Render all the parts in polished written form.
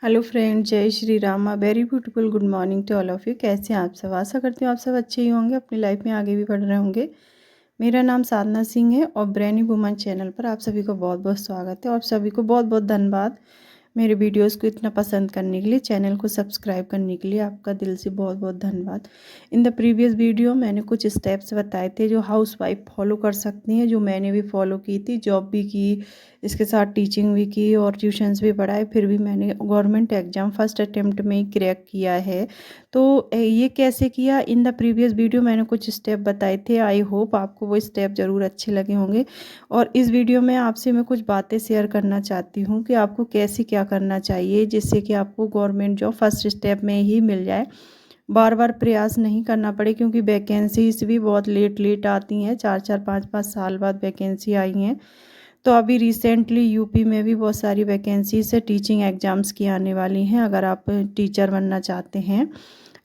Hello friend, जय Shri Ram. Very beautiful good morning to all of you. कैसे हैं आप सब? आशा करती हूँ आप सब अच्छे ही होंगे, अपनी लाइफ में आगे भी बढ़ रहे होंगे। मेरा नाम साधना सिंह है और ब्रेनी वुमन चैनल पर आप सभी को बहुत बहुत स्वागत है और सभी को बहुत बहुत धन्यवाद मेरे वीडियोस को इतना पसंद करने के लिए। चैनल को सब्सक्राइब करने के लिए आपका दिल से बहुत बहुत धन्यवाद। इन द प्रीवियस वीडियो मैंने कुछ स्टेप्स बताए थे जो हाउस वाइफ फॉलो कर सकती हैं, जो मैंने भी फॉलो की थी। जॉब भी की, इसके साथ टीचिंग भी की और ट्यूशन्स भी पढ़ाए, फिर भी मैंने गवर्नमेंट एग्ज़ाम फर्स्ट अटेम्प्ट में ही क्रैक किया है। तो ये कैसे किया, इन द प्रीवियस वीडियो मैंने कुछ स्टेप बताए थे। आई होप आपको वो स्टेप ज़रूर अच्छे लगे होंगे। और इस वीडियो में आपसे मैं कुछ बातें शेयर करना चाहती हूँ कि आपको कैसे क्या करना चाहिए जिससे कि आपको गवर्नमेंट जॉब फर्स्ट स्टेप में ही मिल जाए, बार बार प्रयास नहीं करना पड़े। क्योंकि वैकेंसीज भी बहुत लेट लेट आती हैं, 4 4 5 5 साल बाद वैकेंसी आई हैं। तो अभी रिसेंटली यूपी में भी बहुत सारी वैकेंसीज है, टीचिंग एग्ज़ाम्स की आने वाली हैं अगर आप टीचर बनना चाहते हैं।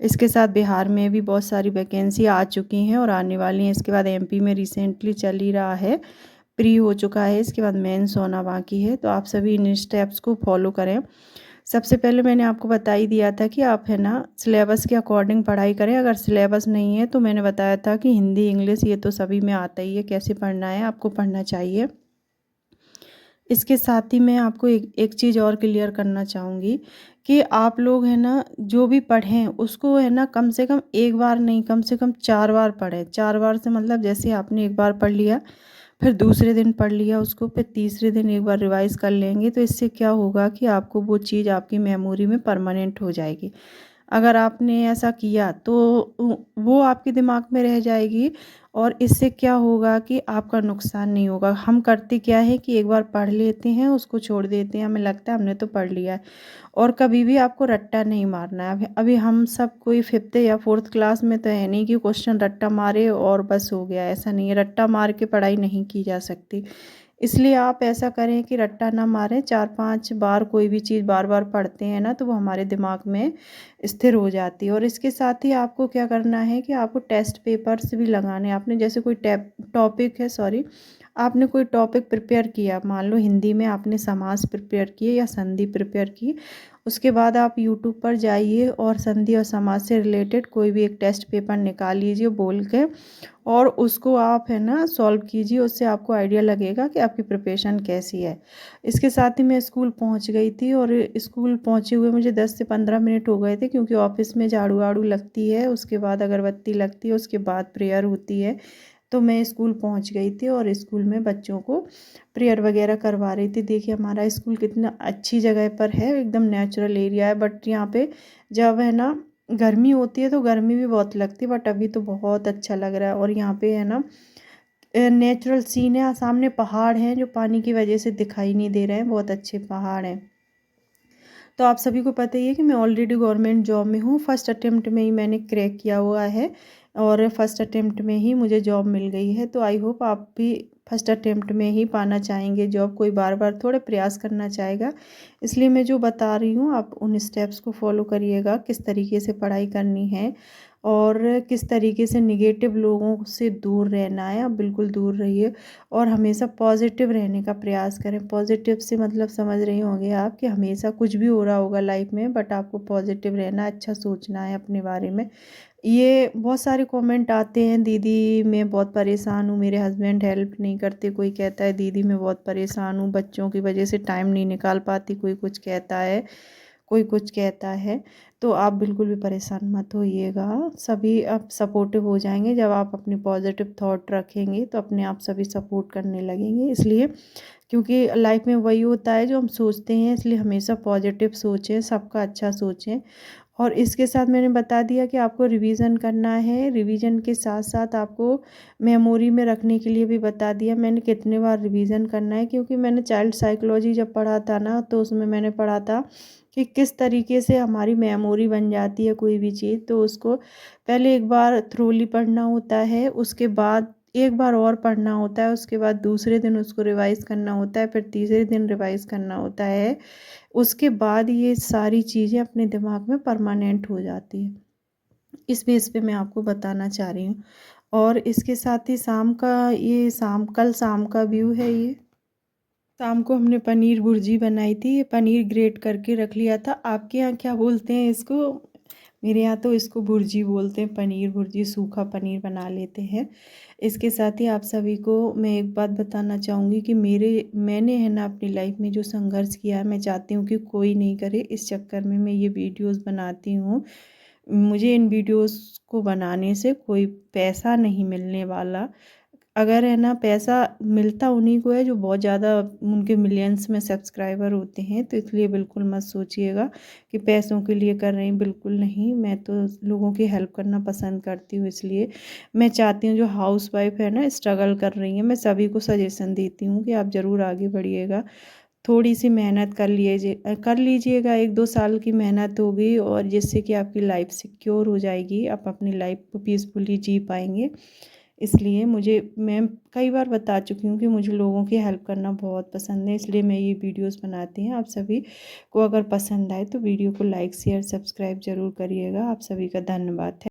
इसके साथ बिहार में भी बहुत सारी वैकेंसी आ चुकी हैं और आने वाली हैं। इसके बाद एमपी में रिसेंटली चल ही रहा है, प्री हो चुका है, इसके बाद मेंस होना बाकी है। तो आप सभी इन स्टेप्स को फॉलो करें। सबसे पहले मैंने आपको बता ही दिया था कि आप है ना सिलेबस के अकॉर्डिंग पढ़ाई करें। अगर सिलेबस नहीं है तो मैंने बताया था कि हिंदी इंग्लिश ये तो सभी में आता ही है, कैसे पढ़ना है आपको पढ़ना चाहिए। इसके साथ ही मैं आपको एक चीज़ और क्लियर करना चाहूँगी कि आप लोग है ना जो भी पढ़ें उसको है ना कम से कम एक बार नहीं, कम से कम 4 बार पढ़ें। 4 बार से मतलब जैसे आपने एक बार पढ़ लिया, फिर दूसरे दिन पढ़ लिया उसको, फिर तीसरे दिन एक बार रिवाइज़ कर लेंगे तो इससे क्या होगा कि आपको वो चीज़ आपकी मेमोरी में परमानेंट हो जाएगी। अगर आपने ऐसा किया तो वो आपके दिमाग में रह जाएगी और इससे क्या होगा कि आपका नुकसान नहीं होगा। हम करते क्या है कि एक बार पढ़ लेते हैं, उसको छोड़ देते हैं, हमें लगता है हमने तो पढ़ लिया है। और कभी भी आपको रट्टा नहीं मारना है। अभी अभी हम सब कोई फिफ्थ या फोर्थ क्लास में तो है नहीं कि क्वेश्चन रट्टा मारे और बस हो गया। ऐसा नहीं है, रट्टा मार के पढ़ाई नहीं की जा सकती। इसलिए आप ऐसा करें कि रट्टा ना मारें। 4 5 बार कोई भी चीज़ बार बार पढ़ते हैं ना तो वो हमारे दिमाग में स्थिर हो जाती है। और इसके साथ ही आपको क्या करना है कि आपको टेस्ट पेपर्स भी लगाने हैं। आपने जैसे कोई टॉपिक है, सॉरी, आपने कोई टॉपिक प्रिपेयर किया, मान लो हिंदी में आपने समास प्रिपेयर किए या संधि प्रिपेयर की। उसके बाद आप यूट्यूब पर जाइए और संधि और समास से रिलेटेड कोई भी एक टेस्ट पेपर निकाल लीजिए बोल के, और उसको आप है ना सॉल्व कीजिए। उससे आपको आइडिया लगेगा कि आपकी प्रिपरेशन कैसी है। इसके साथ ही मैं स्कूल पहुंच गई थी और स्कूल पहुंचे हुए मुझे 10 से 15 मिनट हो गए थे, क्योंकि ऑफिस में झाड़ू वाड़ू लगती है, उसके बाद अगरबत्ती लगती है, उसके बाद प्रेयर होती है। तो मैं स्कूल पहुंच गई थी और स्कूल में बच्चों को प्रेयर वगैरह करवा रही थी। देखिए हमारा स्कूल कितना अच्छी जगह पर है, एकदम नेचुरल एरिया है। बट यहाँ पे जब है ना गर्मी होती है तो गर्मी भी बहुत लगती है, बट अभी तो बहुत अच्छा लग रहा है। और यहाँ पे है ना नेचुरल सीन है, सामने पहाड़ हैं जो पानी की वजह से दिखाई नहीं दे रहे हैं, बहुत अच्छे पहाड़ हैं। तो आप सभी को पता ही है कि मैं ऑलरेडी गवर्नमेंट जॉब में हूँ। फर्स्ट अटेम्प्ट में ही मैंने क्रैक किया हुआ है और फर्स्ट अटेम्प्ट में ही मुझे जॉब मिल गई है। तो आई होप आप भी फर्स्ट अटेम्प्ट में ही पाना चाहेंगे जॉब, कोई बार बार थोड़े प्रयास करना चाहेगा। इसलिए मैं जो बता रही हूँ आप उन स्टेप्स को फॉलो करिएगा, किस तरीके से पढ़ाई करनी है और किस तरीके से निगेटिव लोगों से दूर रहना है। आप बिल्कुल दूर रहिए और हमेशा पॉजिटिव रहने का प्रयास करें। पॉजिटिव से मतलब समझ रहे होंगे आप कि हमेशा कुछ भी हो रहा होगा लाइफ में, बट आपको पॉजिटिव रहना, अच्छा सोचना है अपने बारे में। ये बहुत सारे कमेंट आते हैं, दीदी मैं बहुत परेशान हूँ, मेरे हस्बैंड हेल्प नहीं करते। कोई कहता है दीदी मैं बहुत परेशान हूँ, बच्चों की वजह से टाइम नहीं निकाल पाती। कोई कुछ कहता है, कोई कुछ कहता है। तो आप बिल्कुल भी परेशान मत होइएगा, सभी अब सपोर्टिव हो जाएंगे। जब आप अपनी पॉजिटिव थॉट रखेंगे तो अपने आप सभी सपोर्ट करने लगेंगे। इसलिए क्योंकि लाइफ में वही होता है जो हम सोचते हैं, इसलिए हमेशा पॉजिटिव सोचें, सबका अच्छा सोचें। और इसके साथ मैंने बता दिया कि आपको रिवीजन करना है। रिवीजन के साथ साथ आपको मेमोरी में रखने के लिए भी बता दिया मैंने कितने बार रिवीजन करना है। क्योंकि मैंने चाइल्ड साइकोलॉजी जब पढ़ा था ना तो उसमें मैंने पढ़ा था कि किस तरीके से हमारी मेमोरी बन जाती है कोई भी चीज़। तो उसको पहले एक बार थ्रोली पढ़ना होता है, उसके बाद एक बार और पढ़ना होता है, उसके बाद दूसरे दिन उसको रिवाइज़ करना होता है, फिर तीसरे दिन रिवाइज़ करना होता है। उसके बाद ये सारी चीज़ें अपने दिमाग में परमानेंट हो जाती हैं। इस बेस पे मैं आपको बताना चाह रही हूँ। और इसके साथ ही शाम का, ये शाम, कल शाम का व्यू है ये। शाम को हमने पनीर भुर्जी बनाई थी। पनीर ग्रेट करके रख लिया था। आपके यहाँ क्या बोलते हैं इसको? मेरे यहाँ तो इसको भुर्जी बोलते हैं। पनीर भुर्जी, सूखा पनीर बना लेते हैं। इसके साथ ही आप सभी को मैं एक बात बताना चाहूँगी कि मैंने है ना अपनी लाइफ में जो संघर्ष किया है, मैं चाहती हूँ कि कोई नहीं करे। इस चक्कर में मैं ये वीडियोस बनाती हूँ। मुझे इन वीडियोस को बनाने से कोई पैसा नहीं मिलने वाला। अगर है ना पैसा मिलता उन्हीं को है जो बहुत ज़्यादा, उनके मिलियंस में सब्सक्राइबर होते हैं। तो इसलिए बिल्कुल मत सोचिएगा कि पैसों के लिए कर रही, बिल्कुल नहीं। मैं तो लोगों की हेल्प करना पसंद करती हूँ। इसलिए मैं चाहती हूँ जो हाउस वाइफ है ना, स्ट्रगल कर रही हैं, मैं सभी को सजेशन देती हूँ कि आप ज़रूर आगे बढ़िएगा। थोड़ी सी मेहनत कर लीजिएगा। 1-2 साल की मेहनत होगी और जिससे कि आपकी लाइफ सिक्योर हो जाएगी। आप अपनी लाइफ को पीसफुली जी पाएंगे। इसलिए मैं कई बार बता चुकी हूँ कि मुझे लोगों की हेल्प करना बहुत पसंद है। इसलिए मैं ये वीडियोस बनाती हैं। आप सभी को अगर पसंद आए तो वीडियो को लाइक शेयर सब्सक्राइब ज़रूर करिएगा। आप सभी का धन्यवाद है।